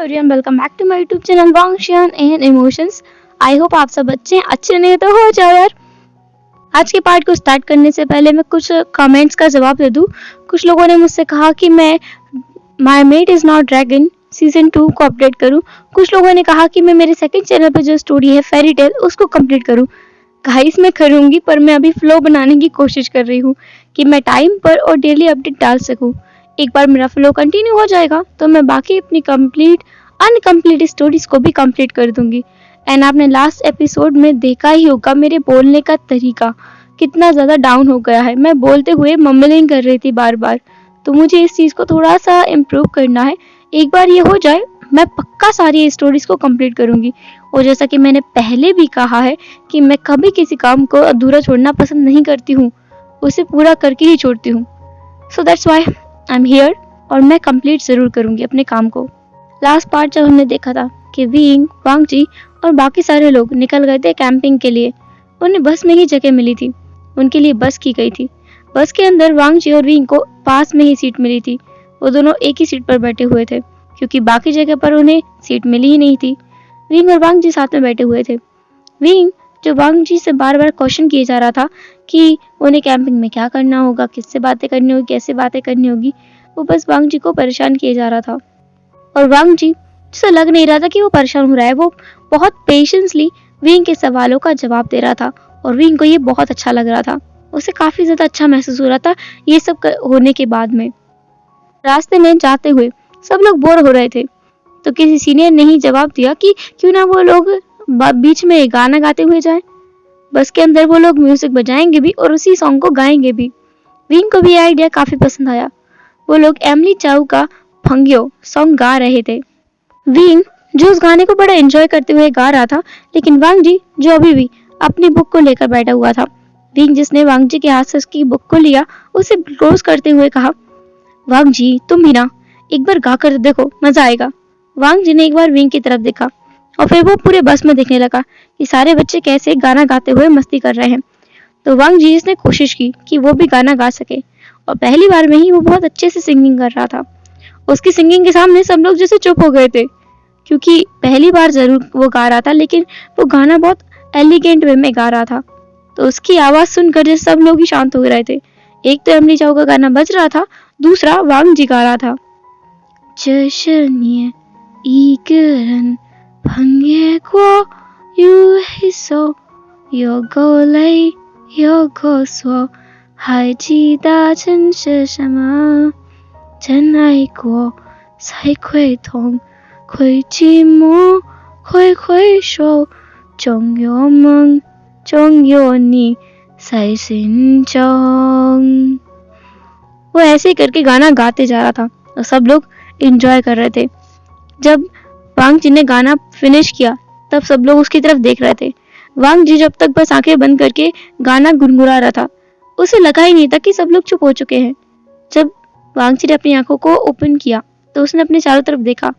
Everyone, welcome back to my YouTube channel वांगशियान and emotions. I hope आप सब अच्छे नहीं तो हो जाओ यार। आज के पार्ट को स्टार्ट करने से पहले मैं कुछ कमेंट्स का जवाब दे दूं। कुछ लोगों ने मुझसे कहा कि मैं my mate is not dragon season 2 को अपडेट करूं। कुछ लोगों ने कहा कि मैं मेरे सेकंड चैनल पर जो स्टोरी है फेरी टेल उसको कंप्लीट करूं। गाइस मैं करूंगी, पर मैं अभी फ्लो बनाने की कोशिश कर रही हूँ कि मैं टाइम पर और डेली अपडेट डाल सकूं। एक बार मेरा फ्लो कंटिन्यू हो जाएगा तो मैं बाकी अपनी अनकम्प्लीट स्टोरीज को भी कंप्लीट कर दूंगी। एंड आपने लास्ट एपिसोड में देखा ही होगा मेरे बोलने का तरीका कितना ज़्यादा डाउन हो गया है। मैं बोलते हुए मम्बलिंग कर रही थी बार बार, तो मुझे इस चीज़ को थोड़ा सा इम्प्रूव करना है। एक बार ये हो जाए मैं पक्का सारी स्टोरीज को कंप्लीट करूंगी। और जैसा कि मैंने पहले भी कहा है कि मैं कभी किसी काम को अधूरा छोड़ना पसंद नहीं करती हूँ, उसे पूरा करके ही छोड़ती हूँ। So that's why I am here और मैं कंप्लीट जरूर करूंगी अपने काम को। लास्ट पार्ट जब हमने देखा था कि विंग, वांगजी और बाकी सारे लोग निकल गए थे कैंपिंग के लिए। उन्हें बस में ही जगह मिली थी, उनके लिए बस की गई थी। बस के अंदर वांगजी और विंग को पास में ही सीट मिली थी। वो दोनों एक ही सीट पर बैठे हुए थे क्योंकि बाकी जगह पर उन्हें सीट मिली ही नहीं थी। विंग और वांगजी साथ में बैठे हुए थे। विंग जो वांगजी से बार बार क्वेश्चन किए जा रहा था कि उन्हें कैंपिंग में क्या करना होगा, किससे बातें करनी होगी, कैसे बातें करनी होगी, वो बस वांगजी को परेशान किए जा रहा था। और वांगजी जिसे लग नहीं रहा था कि वो परेशान हो रहा है, वो बहुत पेशेंसली विंग के सवालों का जवाब दे रहा था और विंग को ये बहुत अच्छा लग रहा था। उसे काफी ज्यादा अच्छा महसूस हो रहा था ये सब होने के बाद में। रास्ते में जाते हुए सब लोग बोर हो रहे थे, तो किसी सीनियर ने ही जवाब दिया कि क्यों ना वो लोग बीच में गाना गाते हुए जाएं। बस के अंदर वो लोग म्यूजिक बजाएंगे भी और उसी सॉन्ग को गाएंगे भी। विंग को भी ये आइडिया काफी पसंद आया। वो लोग एमिली चाउ का फंगियो सॉन्ग गा रहे थे। विंग जो उस गाने को बड़ा एंजॉय करते हुए गा रहा था, लेकिन वांगजी जो अभी भी अपनी बुक को लेकर बैठा हुआ था। विंग जिसने वांगजी के हाथ से उसकी बुक को लिया, उसे क्लोज करते हुए कहा, वांगजी तुम भी ना एक बार गा कर देखो, मजा आएगा। वांगजी ने एक बार विंग की तरफ देखा और फिर वो पूरे बस में देखने लगा कि सारे बच्चे कैसे गाना गाते हुए मस्ती कर रहे हैं। तो वांगजी ने कोशिश की कि वो भी गाना गा सके और पहली बार में ही वो बहुत अच्छे से सिंगिंग कर रहा था। उसकी सिंगिंग के सामने सब लोग जैसे चुप हो गए थे, क्योंकि पहली बार जरूर वो गा रहा था, लेकिन वो गाना बहुत एलिगेंट वे में गा रहा था। तो उसकी आवाज सुनकर जैसे सब लोग ही शांत हो रहे थे। एक तो एमिली चाउ का गाना बज रहा था, दूसरा वांगजी गा रहा था। 이끌은 방해고 유해소 요걸레 요고소 하이지다 진실샤마 전하이고 사이쾌통 괴지모 괴괴쇼 정요멍 정요니 사이신정। वो ऐसे ही करके गाना गाते जा रहा था और सब लोग एंजॉय कर रहे थे। जब वांगजी ने गाना फिनिश किया तब सब लोग उसकी तरफ देख रहे थे। वांगजी जब तक बस आंखें बंद करके गाना गुनगुना रहा था, उसे लगा ही नहीं था कि सब लोग चुप हो चुके हैं। जब वांगजी ने अपनी आंखों को ओपन किया तो उसने अपने चारों तरफ देखा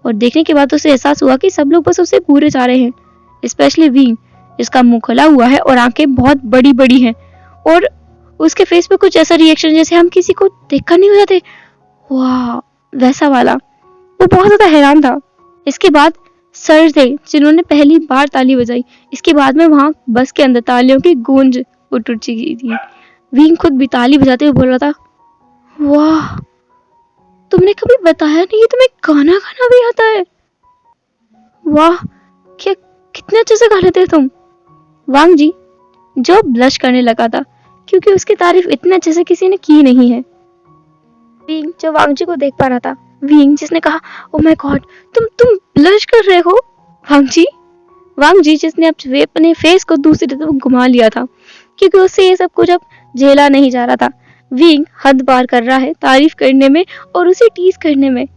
और देखने के बाद उसे एहसास हुआ कि सब लोग बस उसे घूरे जा रहे हैं, स्पेशली विंग जिसका मुंह खुला हुआ है और आंखें बहुत बड़ी बड़ी हैं और उसके फेस पे कुछ ऐसा रिएक्शन जैसे हम किसी को देखकर नहीं हो जाते, वाह वैसा वाला। वो बहुत ज्यादा हैरान था। इसके बाद सर थे जिन्होंने पहली बार ताली बजाई। इसके बाद में वहां बस के अंदर तालियों की गूंज उठ चुकी थी। विंग खुद भी ताली बजाते हुए बोल रहा था, वाह तुमने कभी बताया नहीं तुम्हें गाना गाना भी आता है, वाह क्या कितने अच्छे से गा लेते तुम। वांगजी जो ब्लश करने लगा था क्योंकि उसकी तारीफ इतने अच्छे से किसी ने की नहीं है। विंग जो वांगजी को देख पा रहा था, विंग जिसने कहा, ओ माय गॉड तुम ब्लश कर रहे हो वांगजी जिसने अपने फेस को दूसरी तरफ घुमा लिया था क्योंकि उससे ये सब कुछ अब झेला नहीं जा रहा था। विंग हद पार कर रहा है तारीफ करने में और उसे टीज करने में।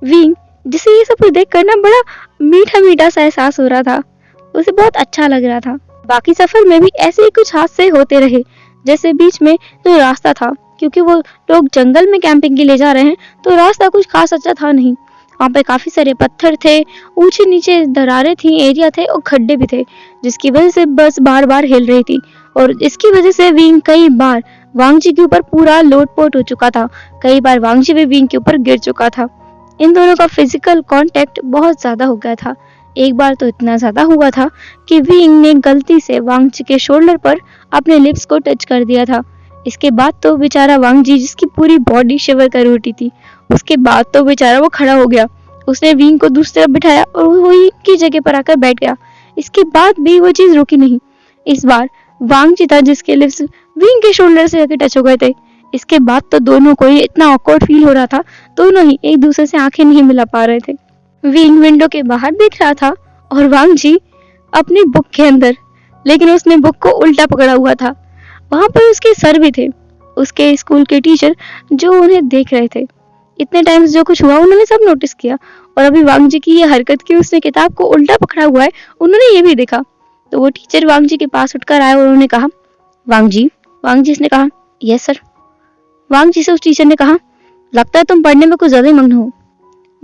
विंग जिसे ये सब कुछ देख कर ना बड़ा मीठा मीठा सा एहसास हो रहा था, उसे बहुत अच्छा लग रहा था। बाकी सफर में भी ऐसे ही कुछ हादसे होते रहे, जैसे बीच में जो रास्ता था, क्योंकि वो लोग जंगल में कैंपिंग के लिए जा रहे हैं तो रास्ता कुछ खास अच्छा था नहीं। वहाँ पे काफी सारे पत्थर थे, ऊंचे नीचे दरारें थी, एरिया थे और खड्डे भी थे, जिसकी वजह से बस बार बार हिल रही थी और इसकी वजह से विंग कई बार वांगजी के ऊपर पूरा लोटपोट हो चुका था। कई बार वांगजी भी विंग के ऊपर गिर चुका था। इन दोनों का फिजिकल कांटेक्ट बहुत ज्यादा हो गया था। एक बार तो इतना ज्यादा हुआ था कि विंग ने गलती से वांग जी के शोल्डर पर अपने लिप्स को टच कर दिया था। इसके बाद तो बेचारा वांग जी, जिसकी पूरी बॉडी शिवर कर उठी थी, उसके बाद तो बेचारा वो खड़ा हो गया। उसने विंग को दूसरी तरफ बिठाया और वो विंग की जगह पर आकर बैठ गया। इसके बाद भी वो चीज रुकी नहीं। इस बार वांग जी था जिसके लिप्स विंग के शोल्डर से आके टच हो गए थे। इसके बाद तो दोनों को ही इतना ऑकवर्ड फील हो रहा था, दोनों ही एक दूसरे से आंखें नहीं मिला पा रहे थे। विंग विंडो के बाहर देख रहा था और वांग जी अपनी बुक के अंदर, लेकिन उसने बुक को उल्टा पकड़ा हुआ था। वहां पर उसके सर भी थे, उसके स्कूल के टीचर, जो उन्हें देख रहे थे। इतने टाइम से जो कुछ हुआ उन्होंने सब नोटिस किया, और अभी वांग जी की ये हरकत की उसने किताब को उल्टा पकड़ा हुआ है, उन्होंने ये भी देखा। तो वो टीचर वांग जी के पास उठकर आए और उन्होंने कहा, वांग जी इसने कहा, यस सर। वांग जी से उस टीचर ने कहा, लगता है तुम पढ़ने में कुछ ज्यादा ही मग्न हो।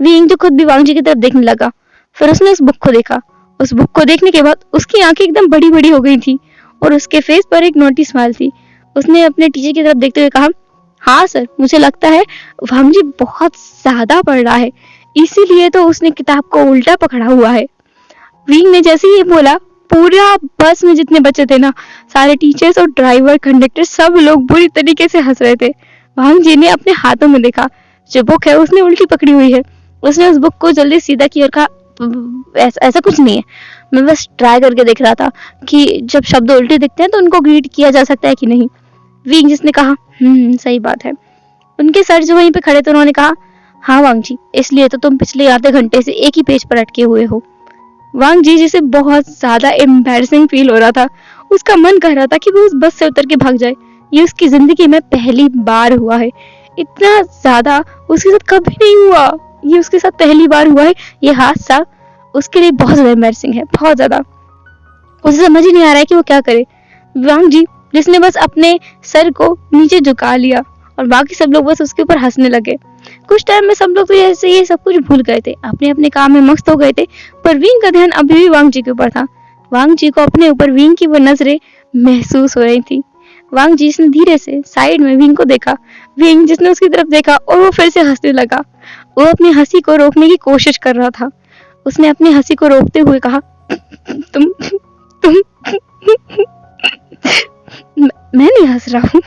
विंग जो खुद भी वांग जी की तरफ देखने लगा। फिर उसने उस बुक को देखा। उस बुक को देखने के बाद उसकी आंखें एकदम बड़ी बड़ी हो गई थी और उसके फेस पर एक नोटी स्माइल थी। उसने अपने टीचर की तरफ देखते हुए कहा, हाँ सर, मुझे लगता है वांग जी बहुत ज्यादा पढ़ रहा है, इसीलिए तो उसने किताब को उल्टा पकड़ा हुआ है। विंग ने जैसे ही बोला, पूरा बस में जितने बच्चे थे ना, सारे टीचर्स और ड्राइवर, कंडक्टर, सब लोग बुरी तरीके से हंस रहे थे। वांग जी ने अपने हाथों में देखा, जो बुक है उसने उल्टी पकड़ी हुई है। उसने उस बुक को जल्दी सीधा किया और कहा, ऐसा कुछ नहीं है, मैं बस ट्राई करके देख रहा था कि जब शब्द उल्टे दिखते हैं तो उनको रीड किया जा सकता है कि नहीं। विंग जिसने कहा, सही बात है। उनके सर जो वहीं पे खड़े थे उन्होंने कहा, हाँ वांग जी, इसलिए तो तुम पिछले आधे घंटे से एक ही पेज पर अटके हुए हो। वांग जी जिसे बहुत ज्यादा एम्बैरसिंग फील हो रहा था, उसका मन कर रहा था कि वो उस बस से उतर के भाग जाए। ये उसकी जिंदगी में पहली बार हुआ है, इतना ज्यादा उसके साथ कभी नहीं हुआ, ये उसके साथ पहली बार हुआ है। ये हादसा उसके लिए बहुत ज्यादा एम्बैरसिंग है, बहुत ज्यादा। उसे समझ ही नहीं आ रहा है कि वो क्या करे। वांग जी जिसने बस अपने सर को नीचे झुका लिया और बाकी सब लोग बस उसके ऊपर हंसने लगे। कुछ टाइम में सब लोग तो ऐसे ये सब कुछ भूल गए थे, अपने अपने काम में मस्त हो गए थे, पर विंग का ध्यान अभी भी वांग जी के ऊपर था। वांग जी को अपने ऊपर विंग की वो नजरें महसूस हो रही थी। वांग जी ने धीरे से साइड में विंग को देखा। विंग जिसने उसकी तरफ देखा और वो फिर से हंसने लगा। वो अपनी हंसी को रोकने की कोशिश कर रहा था। उसने अपनी हंसी को रोकते हुए कहा, तुम मैं नहीं हंस रहा हूँ।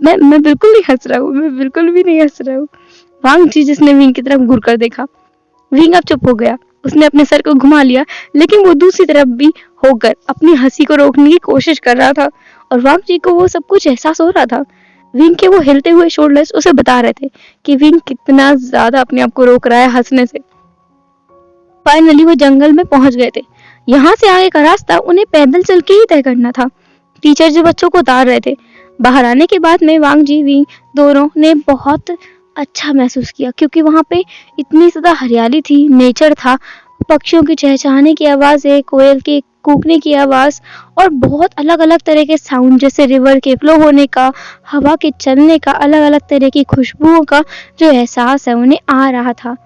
मैं बिल्कुल नहीं हंस रहा हूँ, मैं बिल्कुल भी नहीं हंस रहा हूँ। वांग जी जिसने विंग की तरफ घूर कर देखा। विंग अब चुप हो गया। उसने अपने सर को घुमा लिया, लेकिन वो दूसरी तरफ भी होकर अपनी हंसी को रोकने की कोशिश कर रहा था, और वांग जी को वो सब कुछ एहसास हो रहा था। विंग के वो हिलते हुए शोल्डर्स उसे बता रहे थे कि विंग कितना ज्यादा अपने आप को रोक रहा है हंसने से। फाइनली वो जंगल में पहुंच गए थे। यहाँ से आगे का रास्ता उन्हें पैदल चल के ही तय करना था। टीचर जो बच्चों को उतार रहे थे। बाहर आने के बाद में वांग जी विंग दोनों ने बहुत अच्छा महसूस किया, क्योंकि वहाँ पे इतनी ज्यादा हरियाली थी, नेचर था, पक्षियों की चहचहाने की आवाज है, कोयल के कूकने की आवाज, और बहुत अलग अलग तरह के साउंड, जैसे रिवर के फ्लो होने का, हवा के चलने का, अलग अलग तरह की खुशबुओं का जो एहसास है उन्हें आ रहा था।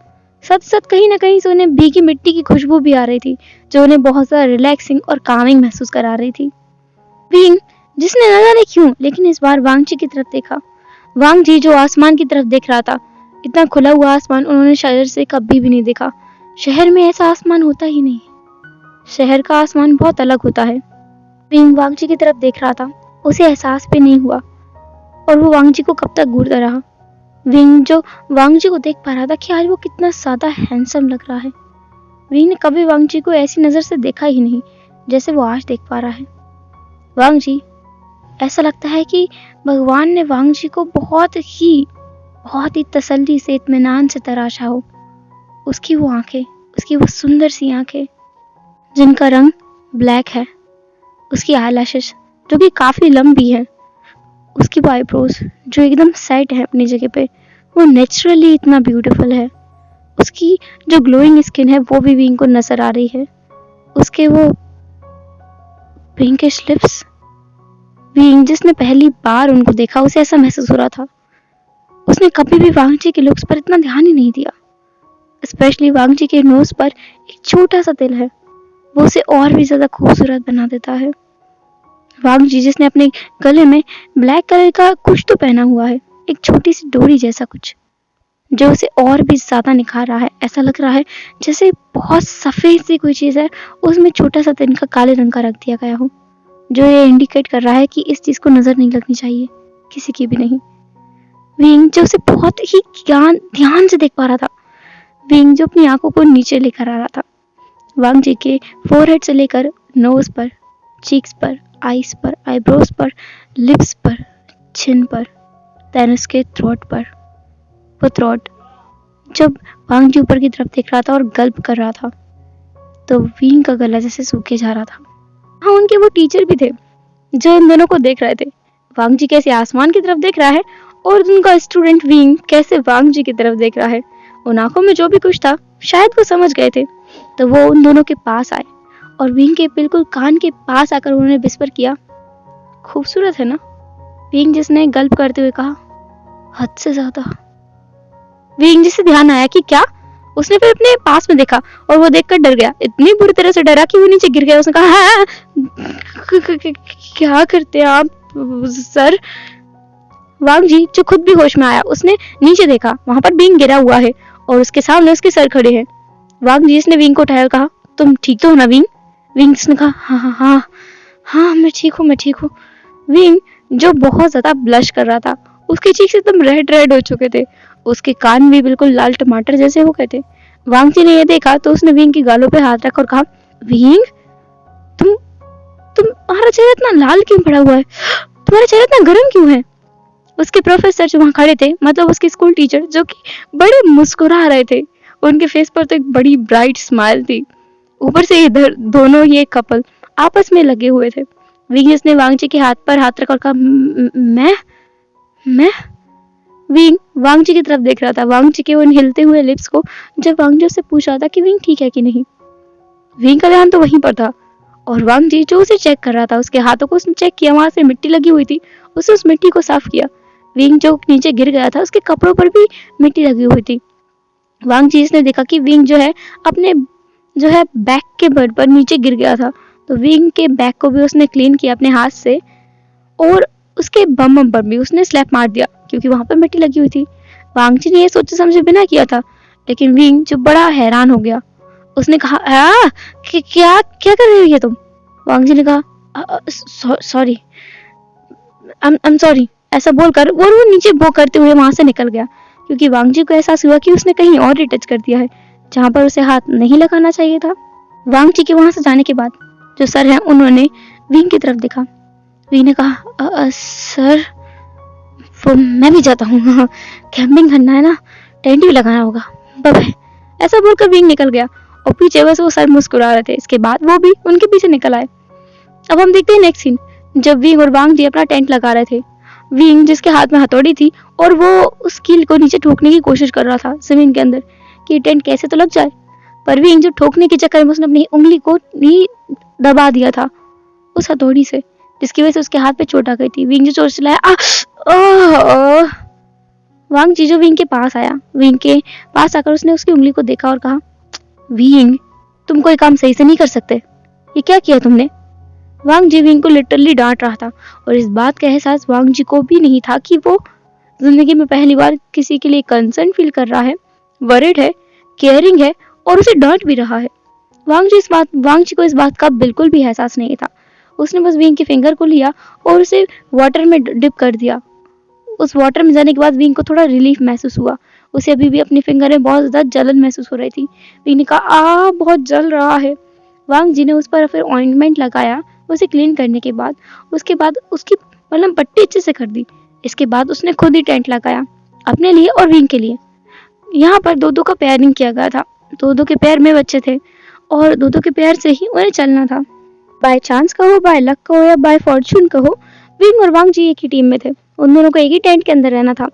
साथ साथ कहीं ना कहीं से उन्हें भीगी मिट्टी की खुशबू भी आ रही थी, जो उन्हें बहुत ज्यादा रिलैक्सिंग और कामिंग महसूस करा रही थी। विंग जिसने न जाने क्यों लेकिन इस बार वांग जी की तरफ देखा। वांग जी जो आसमान की तरफ देख रहा था, इतना खुला हुआ आसमान उन्होंने शहर से कभी भी नहीं देखा। शहर में ऐसा आसमान होता ही नहीं, शहर का आसमान बहुत अलग होता है। विंग वांग जी की तरफ देख रहा था, उसे एहसास भी नहीं हुआ, और वो वांग जी को कब तक घूरता रहा। विंग जो वांग जी को देख पा रहा था कि आज वो कितना ज्यादा हैंडसम लग रहा है। विंग ने कभी वांग जी को ऐसी नजर से देखा ही नहीं जैसे वो आज देख पा रहा है। वांग जी, ऐसा लगता है कि भगवान ने वांग जी को बहुत ही तसल्ली से, इत्मीनान से तराशा हो। उसकी वो आंखें, उसकी वो सुंदर सी आंखें जिनका रंग ब्लैक है, उसकी आईलैशेस जो कि काफी लंबी है, उसकी आईब्रोज जो एकदम सेट है अपनी जगह पे, वो नेचुरली इतना ब्यूटीफुल है। उसकी जो ग्लोइंग स्किन है वो भी विंग को नजर आ रही है। उसके वो पिंकिश लिप्स। विंग जिसने पहली बार उनको देखा, उसे ऐसा महसूस हो रहा था उसने कभी भी वांग जी के लुक्स पर इतना ध्यान ही नहीं दिया। स्पेशली वांग जी के नोज पर एक छोटा सा तिल है, वो उसे और भी ज्यादा खूबसूरत बना देता है। वांग जी जिसने अपने गले में ब्लैक कलर का कुछ तो पहना हुआ है, एक छोटी सी डोरी जैसा कुछ, जो उसे और भी ज्यादा निखार रहा है। ऐसा लग रहा है जैसे बहुत सफेद सी कोई चीज है, उसमें छोटा सा तिनका काले रंग का रख दिया गया हो, जो ये इंडिकेट कर रहा है कि इस चीज को नजर नहीं लगनी चाहिए, किसी की भी नहीं। विंग जो उसे बहुत ही ध्यान से देख पा रहा था, विंग जो अपनी आंखों को नीचे लेकर आ रहा था। वांग जी के फोरहेड से लेकर नोज पर, चीक्स पर, आईज पर, आईब्रोज पर, लिप्स पर, चिन पर, देन उसके थ्रोट पर। वो थ्रोट जब वांग जी ऊपर की तरफ देख रहा था और गल्प कर रहा था, तो विंग का गला जैसे सूखे जा रहा था। हाँ, उनके वो टीचर भी थे जो इन दोनों को देख रहे थे। वांग जी कैसे आसमान की तरफ देख रहा है और उनका स्टूडेंट विंग कैसे वांग जी की तरफ देख रहा है। उन आंखों में जो भी कुछ था शायद वो समझ गए थे, तो वो उन दोनों के पास आए और विंग के बिल्कुल कान के पास आकर उन्होंने विस्पर किया, खूबसूरत है ना? विंग जिसने गल्प करते हुए कहा, हद से ज्यादा। विंग जिसे ध्यान आया कि क्या, उसने फिर अपने पास में देखा और वो देखकर डर गया, इतनी बुरी तरह से डरा कि वो नीचे गिर गया। उसने कहा, हाँ, क्या करते हैं आप सर? वांग जी जो खुद भी होश में आया, उसने नीचे देखा, वहां पर विंग गिरा हुआ है और उसके सामने उसके सर खड़े हैं। वांग जी ने विंग को उठाया और कहा, तुम ठीक तो हो ना विंग? विंग ने कहा, हाँ हाँ हाँ हाँ, मैं ठीक हूँ। विंग जो बहुत ज्यादा ब्लश कर रहा था, उसके चीक्स एकदम रेड हो चुके थे, उसके कान भी बिल्कुल लाल टमाटर जैसे हो गए थे। वांग जी ने ये देखा तो उसने विंग की गालों पे हाथ रखा और कहा, विंग, तुम्हारा चेहरा इतना लाल क्यों पड़ा हुआ है? तुम्हारा चेहरा इतना गर्म क्यों है? उसके प्रोफेसर जो वहां खड़े थे, मतलब उसके स्कूल टीचर, जो कि बड़े मुस्कुरा रहे थे, उनके फेस पर तो एक बड़ी ब्राइट स्माइल थी। ऊपर से इधर दोनों ये कपल आपस में लगे हुए थे। विंग ने वांग जी के हाथ पर हाथ रखकर कहा, मैं विंग वांग जी की तरफ देख रहा था, वांग जी के उन हिलते हुए लिप्स को, जब वांग जी उससे पूछ रहा था कि विंग ठीक है कि नहीं। विंग का ध्यान तो वहीं पर था और वांग जी जो उसे चेक कर रहा था, उसके हाथों को उसने चेक किया, वहां से मिट्टी लगी हुई थी, उसने उस मिट्टी को साफ किया। विंग जो नीचे गिर गया था, उसके कपड़ों पर भी मिट्टी लगी हुई थी। वांग जी ने देखा कि विंग जो है अपने जो है बैक के बल पर नीचे गिर गया था, तो विंग के बैक को भी उसने क्लीन किया अपने हाथ से और उसके बम पर भी उसने स्लैप मार दिया, क्योंकि वहां पर मिट्टी लगी हुई थी। वांग जी ने ये सोचे समझे बिना किया था, लेकिन विंग जो बड़ा हैरान हो गया, उसने कहा, क्या क्या कर रही है तुम? वांग जी ने कहा, सॉरी, आई एम सॉरी, ऐसा बोलकर वो नीचे वो करते हुए वहां से निकल गया, क्योंकि वांग जी को एहसास हुआ कि उसने कहीं और ही टच कर दिया है, जहां पर उसे हाथ नहीं लगाना चाहिए था। वांग जी के वहां से जाने के बाद जो सर है, उन्होंने विंग की तरफ देखा। विंग ने कहा, सर, वो मैं भी जाता हूँ, कैंपिंग करना है ना, टेंट भी लगाना होगा, बाय बाय। ऐसा बोलकर विंग निकल गया और पीछे बस वो सर मुस्कुरा रहे थे। इसके बाद वो भी उनके पीछे निकल आए। अब हम देखते हैं नेक्स्ट सीन, जब विंग और वांग जी अपना टेंट लगा रहे थे। विंग जिसके हाथ में हथौड़ी थी और वो उस कील को नीचे ठोकने की कोशिश कर रहा था जमीन के अंदर, कि टेंट कैसे तो लग जाए, पर विंग जो ठोकने के चक्कर में उसने अपनी उंगली को ही दबा दिया था उस हथौड़ी से, जिसकी वजह से उसके हाथ पे चोट आ गई थी। विंग जो चोट चिल्लाया, वांग जी जो विंग के पास आया, विंग के पास आकर उसने उसकी उंगली को देखा और कहा, विंग, तुम कोई काम सही से नहीं कर सकते, ये क्या किया तुमने? वांग जी विंग को लिटरली डांट रहा था और इस बात का एहसास वांग जी को भी नहीं था कि वो जिंदगी में पहली बार किसी के लिए कंसर्न फील कर रहा है, वरिड है, केयरिंग है और उसे डांट भी रहा है। वांग जी को इस बात का बिल्कुल भी एहसास नहीं था। उसने बस विंग के फिंगर को लिया और उसे वाटर में डिप कर दिया। उस वाटर में जाने के बाद विंग को थोड़ा रिलीफ महसूस हुआ। उसे अभी भी अपने फिंगर में बहुत ज्यादा जलन महसूस हो रही थी। विंग ने कहा, बहुत जल रहा है। वांग जी ने उस पर फिर ऑइंटमेंट लगाया, उसे क्लीन करने के बाद उसकी मलहम पट्टी अच्छे से कर दी। इसके बाद उसने खुद ही टेंट लगाया अपने लिए और विंग के लिए। यहाँ पर दो का पेयरिंग किया गया था। दो के पैर में बच्चे थे और दो के पैर से ही उन्हें चलना था। बाय चांस कहो, बाय लक कहो या बाय फॉर्चून कहो, विंग और वांग जी एक ही टीम में थे। उन दोनों को एक ही टेंट के अंदर रहना था।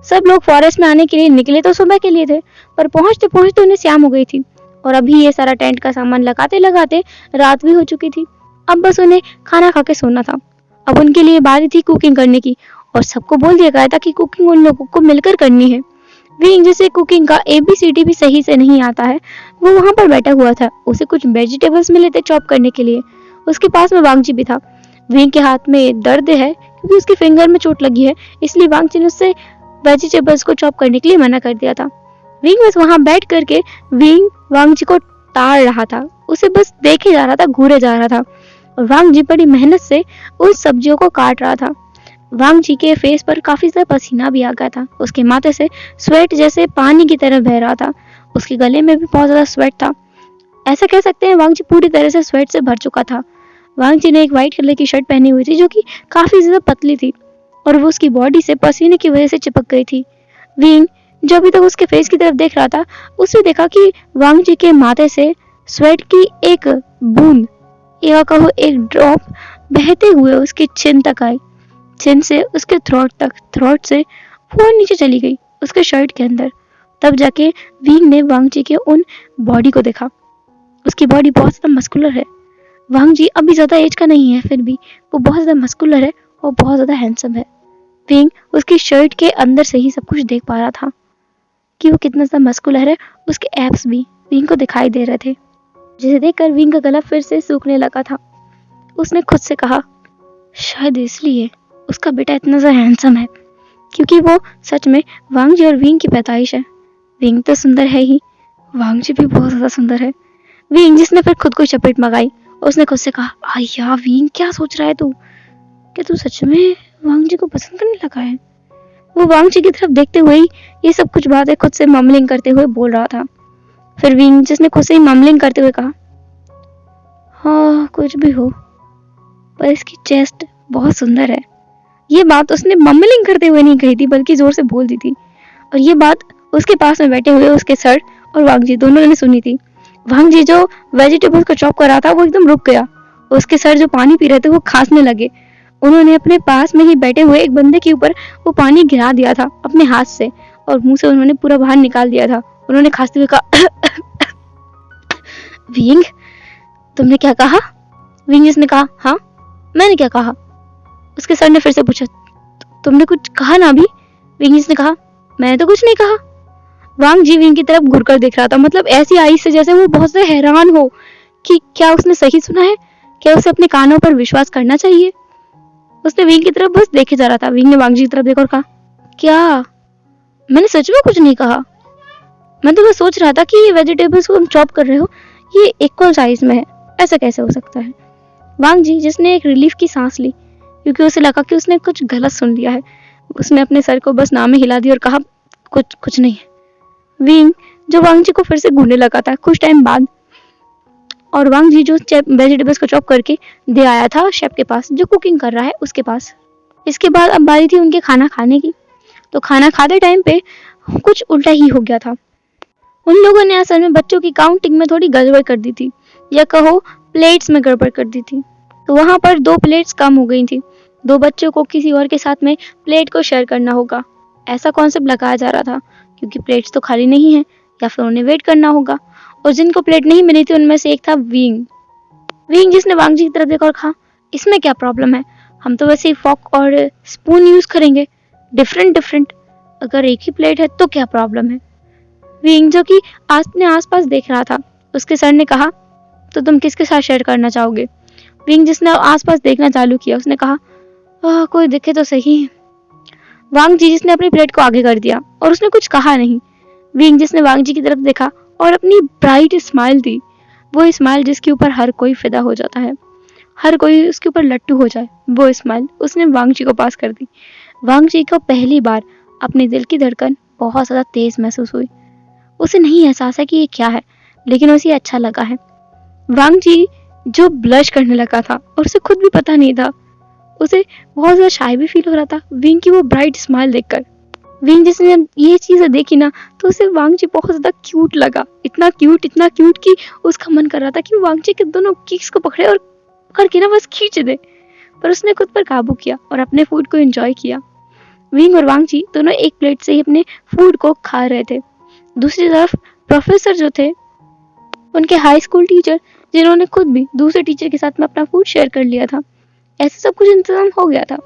सब लोग फॉरेस्ट में आने के लिए निकले तो सुबह के लिए थे, पर पहुंचते पहुंचते उन्हें शाम हो गई थी और अभी ये सारा टेंट का सामान लगाते लगाते रात भी हो चुकी थी। अब बस उन्हें खाना खा के सोना था। अब उनके लिए बारी थी कुकिंग करने की और सबको बोल दिया गया था कि कुकिंग उन लोगों को मिलकर करनी है। विंग जिसे कुकिंग का ABCD भी सही से नहीं आता है, वो वहां पर बैठा हुआ था। उसे कुछ वेजिटेबल्स मिले थे चॉप करने के लिए। उसके पास में वांगजी भी था। विंग के हाथ में दर्द है क्योंकि उसके फिंगर में चोट लगी है, इसलिए वांगजी ने उससे वेजिटेबल्स को चॉप करने के लिए मना कर दिया था। विंग बस वहां बैठ करके विंग वांगजी को ताड़ रहा था, उसे बस देखे जा रहा था, घूरे जा रहा था और वांगजी बड़ी मेहनत से उन सब्जियों को काट रहा था। वांगजी के फेस पर काफी ज्यादा पसीना भी आ गया था, उसके माथे से स्वेट जैसे पानी की तरह बह रहा था, उसके गले में भी बहुत ज्यादा स्वेट था। ऐसा कह सकते हैं वांगजी पूरी तरह से स्वेट से भर चुका था। वांगजी ने एक व्हाइट कलर की शर्ट पहनी हुई थी जो कि काफी ज्यादा पतली थी और वो उसकी बॉडी से पसीने की वजह से चिपक गई थी। विंग जो अभी तक उसके फेस की तरफ देख रहा था, उसने देखा कि वांगजी के माथे से स्वेट की एक बूंद या कहो एक ड्रॉप बहते हुए उसके चिन तक आई, चिन से उसके थ्रोट तक, थ्रोट से वो नीचे चली गई उसके शर्ट के अंदर। तब जाके विंग ने वांगजी के उन बॉडी को देखा। उसकी बॉडी बहुत ज्यादा मस्कुलर है। वांगजी अभी ज्यादा एज का नहीं है, फिर भी वो बहुत ज्यादा मस्कुलर है और बहुत ज्यादा हैंडसम है। विंग उसकी शर्ट के अंदर से ही सब कुछ देख पा रहा था कि वो कितना ज्यादा मस्कुलर है। उसके एब्स भी विंग को दिखाई दे रहे थे, जिसे देखकर विंग का गला फिर से सूखने लगा था। उसने खुद से कहा, शायद इसलिए उसका बेटा इतना ज्यादा हैंडसम है, क्योंकि वो सच में वांगजी और विंग की पैदाइश है। विंग तो सुंदर है ही, वांगजी भी बहुत ज्यादा सुंदर है। विंग जिसने फिर खुद को चपेट मंगाई, उसने खुद से कहा, आया विंग क्या सोच रहा है तू? क्या तू सच में वांगजी को पसंद करने लगा है? वो वांगजी की तरफ देखते हुए ही ये सब कुछ बातें खुद से ममलिंग करते हुए बोल रहा था। फिर विंग जिसने खुद से ही ममलिंग करते हुए कहा, हाँ कुछ भी हो, पर इसकी चेस्ट बहुत सुंदर है। ये बात उसने ममलिंग करते हुए नहीं कही थी, बल्कि जोर से बोल दी थी और ये बात उसके पास में बैठे हुए उसके सर और वांगजी दोनों ने सुनी थी। वांगजी जो वेजिटेबल्स को चॉप कर रहा था वो एकदम रुक गया। उसके सर जो पानी पी रहे थे वो खांसने लगे। उन्होंने अपने पास में ही बैठे हुए एक बंदे के ऊपर वो पानी गिरा दिया था अपने हाथ से और मुंह से उन्होंने पूरा बाहर निकाल दिया था। उन्होंने खांसते हुए कहा, विंग तुमने क्या कहा? विंग जिसने कहा, हाँ मैंने क्या कहा? उसके सर ने फिर से पूछा, तुमने कुछ कहा ना अभी? विंग जिसने कहा, मैंने तो कुछ नहीं कहा। वांगजी विंग की तरफ घुरकर देख रहा था, मतलब ऐसी आई से जैसे वो बहुत से हैरान हो कि क्या उसने सही सुना है, क्या उसे अपने कानों पर विश्वास करना चाहिए। उसने विंग की तरफ बस देखे जा रहा था। विंग ने वांगजी की तरफ देखा और कहा, क्या? मैंने सच में कुछ नहीं कहा। मैं तो बस सोच रहा था कि ये वेजिटेबल्स को तुम चॉप कर रहे हो, ये इक्वल साइज में है, ऐसा कैसे हो सकता है? वांगजी जिसने एक रिलीफ की सांस ली क्योंकि उसे लगा कि उसने कुछ गलत सुन लिया है, उसने अपने सर को बस नाम में हिला दिया और कहा, कुछ नहीं। विंग जो वांगजी को फिर से घूरने लगा था कुछ टाइम बाद, और वांगजी जो वेजिटेबल्स को चॉप करके दे आया था शेफ के पास जो कुकिंग कर रहा है उसके पास। इसके बाद अब बारी थी उनके खाना खाने की। तो खाना खाते टाइम पे कुछ उल्टा ही हो गया था। उन लोगों ने असल में बच्चों की काउंटिंग में थोड़ी गड़बड़ कर दी थी, या कहो प्लेट्स में गड़बड़ कर दी थी। तो वहां पर 2 प्लेट्स कम हो गई थी। 2 बच्चों को किसी और के साथ में प्लेट को शेयर करना होगा, ऐसा कॉन्सेप्ट लगाया जा रहा था, क्योंकि प्लेट्स तो खाली नहीं है या फिर उन्हें वेट करना होगा। और जिनको प्लेट नहीं मिली थी उनमें से एक था विंग जिसने वांगजी की तरफ देखा और कहा, इसमें क्या प्रॉब्लम है, हम तो वैसे ही फॉक और स्पून यूज करेंगे, डिफरेंट, अगर एक ही प्लेट है तो क्या प्रॉब्लम है। विंग जो कि अपने आसपास देख रहा था, उसके सर ने कहा, तो तुम किसके साथ शेयर करना चाहोगे? विंग जिसने आसपास देखना चालू किया, उसने कहा, कोई दिखे तो सही। वांगजी जिसने अपनी प्लेट को आगे कर दिया और उसने कुछ कहा नहीं। विंग जिसने वांगजी की तरफ देखा और अपनी ब्राइट स्माइल दी, वो स्माइल जिसके ऊपर हर कोई फिदा हो जाता है, हर कोई उसके ऊपर लट्टू हो जाए, वो स्माइल उसने वांगजी को पास कर दी। वांगजी को पहली बार अपने दिल की धड़कन बहुत ज्यादा तेज महसूस हुई। उसे नहीं एहसास है कि ये क्या है, लेकिन उसे अच्छा लगा है। वांगजी जो ब्लश करने लगा था और उसे खुद भी पता नहीं था, उसे बहुत ज्यादा शाय भी फील हो रहा था विंग की वो ब्राइट स्माइल देखकर। विंग जिसने ये चीजें देखी ना, तो उसे वांगजी बहुत ज्यादा क्यूट लगा, इतना क्यूट कि उसका मन कर रहा था कि वांगजी के दोनों किक्स को पकड़े और पकड़ के ना बस खींच दे, पर उसने खुद पर काबू किया और अपने फूड को एंजॉय किया। विंग और वांगजी दोनों एक प्लेट से ही अपने फूड को खा रहे थे। दूसरी तरफ प्रोफेसर जो थे, उनके हाई स्कूल टीचर, जिन्होंने खुद भी दूसरे टीचर के साथ में अपना फूड शेयर कर लिया था, ऐसे सब कुछ इंतजाम हो गया था।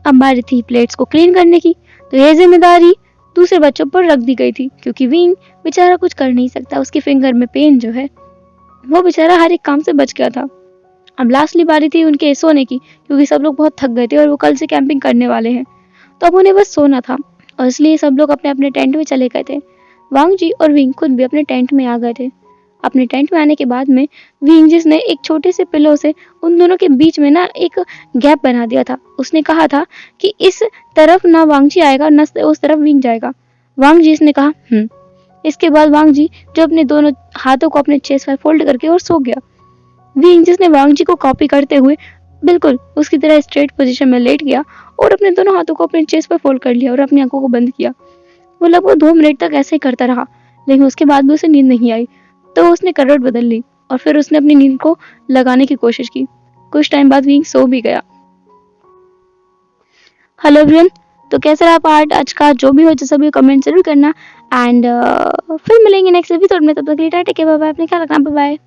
अब बारी थी प्लेट्स को क्लीन करने की, तो यह जिम्मेदारी दूसरे बच्चों पर रख दी गई थी, क्योंकि विंग बेचारा कुछ कर नहीं सकता, उसके फिंगर में पेन जो है वो बेचारा हर एक काम से बच गया था। अब लास्टली बारी थी उनके सोने की, क्योंकि सब लोग बहुत थक गए थे और वो कल से कैंपिंग करने वाले हैं, तो अब उन्हें बस सोना था और इसलिए सब लोग अपने अपने टेंट में चले गए थे। वांग जी और विंग खुद भी अपने टेंट में आ गए थे। अपने टेंट में आने के बाद में विंग जिसने एक छोटे से पिलो से उन दोनों के बीच में ना एक गैप बना दिया था। उसने कहा था कि इस तरफ ना वांग जी आएगा ना उस तरफ विंग जाएगा। वांग जी ने कहा इसके बाद वांग जी जो अपने दोनों हाथों को अपने चेस्ट पर फोल्ड करके और सो गया। विंग जिसने वांग जी को कॉपी करते हुए बिल्कुल उसकी तरह स्ट्रेट पोजीशन में लेट गया और अपने दोनों हाथों को अपने चेस्ट पर फोल्ड कर लिया और अपनी आंखों को बंद किया। वो लगभग 2 मिनट तक ऐसे ही करता रहा, लेकिन उसके बाद भी उसे नींद नहीं आई, तो उसने करवट बदल ली और फिर उसने अपनी नींद को लगाने की कोशिश की। कुछ टाइम बाद विंग सो भी गया। हेलो एवरीवन, तो कैसा रहा पार्ट आज का? जो भी हो जैसा भी कमेंट जरूर करना एंड फिर मिलेंगे नेक्स्ट एपिसोड में। तब तक के लिए टाटा, बाय बाय, अपने ख्याल रखना, बाय बाय।